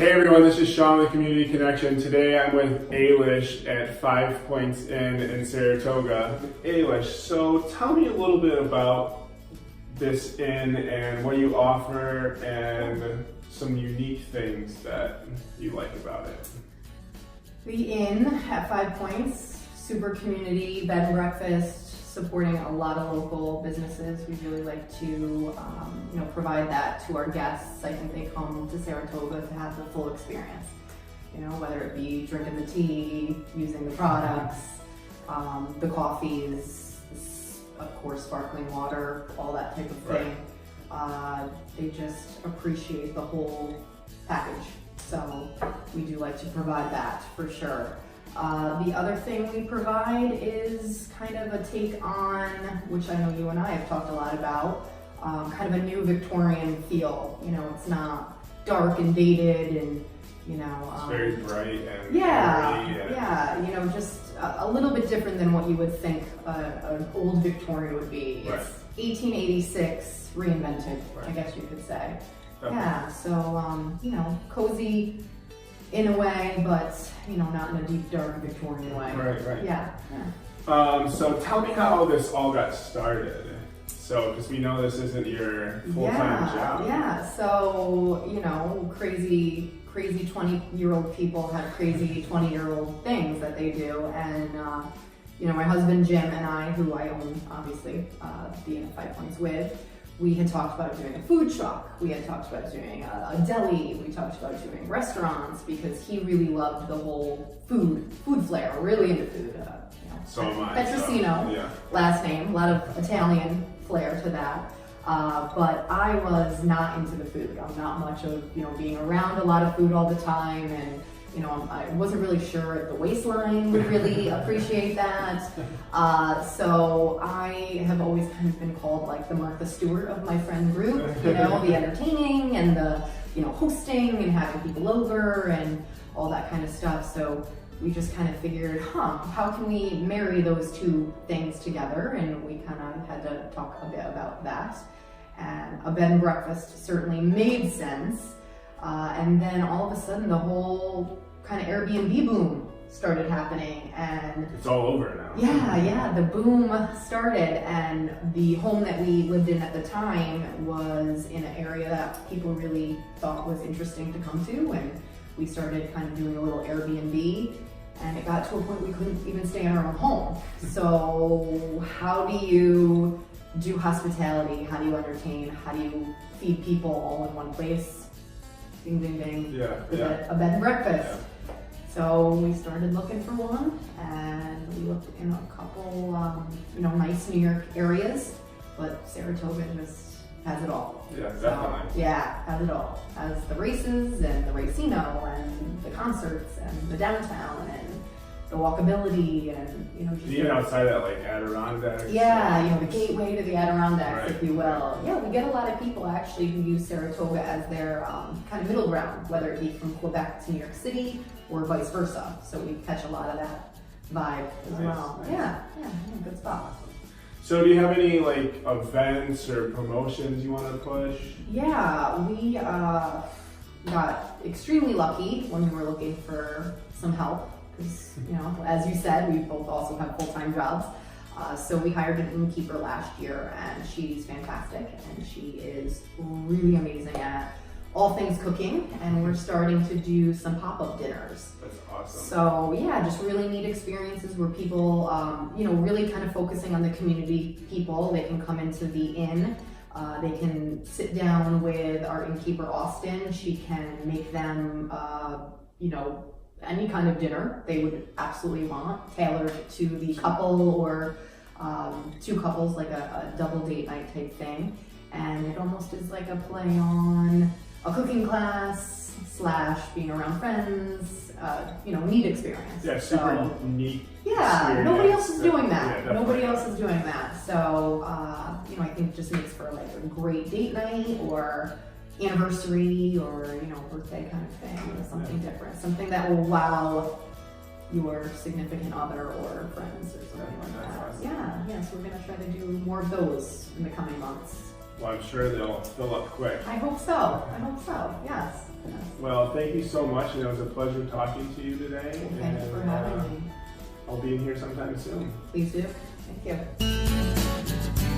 Hey everyone, this is Sean with Community Connection. Today I'm with Ailish at 5 Points Inn in Saratoga. Ailish, so tell me a little bit about this inn and what you offer and some unique things that you like about it. The inn at 5 Points, super community, bed and breakfast, supporting a lot of local businesses. We really like to provide that to our guests. I think they come to Saratoga to have the full experience. Whether it be drinking the tea, using the products, the coffees, of course sparkling water, all that type of thing. Right. They just appreciate the whole package. So we do like to provide that for sure. The other thing we provide is kind of a take on, which I know you and I have talked a lot about, kind of a new Victorian feel. It's not dark and dated and, it's very bright and just a little bit different than what you would think an old Victorian would be. Right. It's 1886 reinvented, right. I guess you could say. Okay. Yeah, so, cozy in a way, but, not in a deep, dark Victorian way. Right. Yeah. So tell me how this all got started. So, because we know this isn't your full-time job. Yeah, so, crazy 20-year-old people have crazy 20-year-old things that they do. And, my husband Jim and I, who I own, obviously, the Inn at 5 Points with, we had talked about doing a food truck. We had talked about doing a deli. We talked about doing restaurants because he really loved the whole food flair, really into food. So am I. Petrosino, yeah. Last name, a lot of Italian flair to that. But I was not into the food. I'm not much of, being around a lot of food all the time, and I wasn't really sure if the waistline would really appreciate that. So I have always kind of been called like the Martha Stewart of my friend group, the entertaining and the, hosting and having people over and all that kind of stuff. So we just kind of figured, how can we marry those two things together? And we kind of had to talk a bit about that. And a bed and breakfast certainly made sense. And then all of a sudden the whole kind of Airbnb boom started happening, and it's all over now. Yeah, the boom started, and the home that we lived in at the time was in an area that people really thought was interesting to come to, and we started kind of doing a little Airbnb, and it got to a point we couldn't even stay in our own home. So how do you do hospitality? How do you entertain? How do you feed people all in one place? Ding, ding, ding. A bed and breakfast. Yeah. So we started looking for one, and we looked in a couple, nice New York areas, but Saratoga just has it all. Yeah, definitely. Has it all. Has the races and the racino and the concerts and the downtown and the walkability and, just even outside that, like Adirondacks. Yeah, the gateway to the Adirondacks, right. if you will. Yeah, we get a lot of people actually who use Saratoga as their kind of middle ground, whether it be from Quebec to New York City or vice versa. So we catch a lot of that vibe as well. Nice. Yeah, good spot. So do you have any events or promotions you want to push? Yeah, we got extremely lucky when we were looking for some help. Because, as you said, we both also have full-time jobs. So we hired an innkeeper last year, and she's fantastic, and she is really amazing at all things cooking, and we're starting to do some pop-up dinners. That's awesome. So just really neat experiences where people, really kind of focusing on the community people. They can come into the inn. They can sit down with our innkeeper, Austin. She can make them, any kind of dinner they would absolutely want, tailored to the couple or two couples, like a double date night type thing. And it almost is like a play on a cooking class / being around friends, neat experience. Yeah, super neat. Yeah, experience. nobody else is doing that. Yeah, Nobody else is doing that. So, I think it just makes for like a great date night or anniversary or birthday kind of thing, or something different, something that will wow your significant other or friends or something like that. Awesome. Yeah, so we're gonna try to do more of those in the coming months. Well, I'm sure they'll fill up quick. I hope so. I hope so. Yes. Yes. Well, thank you so much, and it was a pleasure talking to you today. Thank you for having me. I'll be in here sometime soon. Please do. Thank you.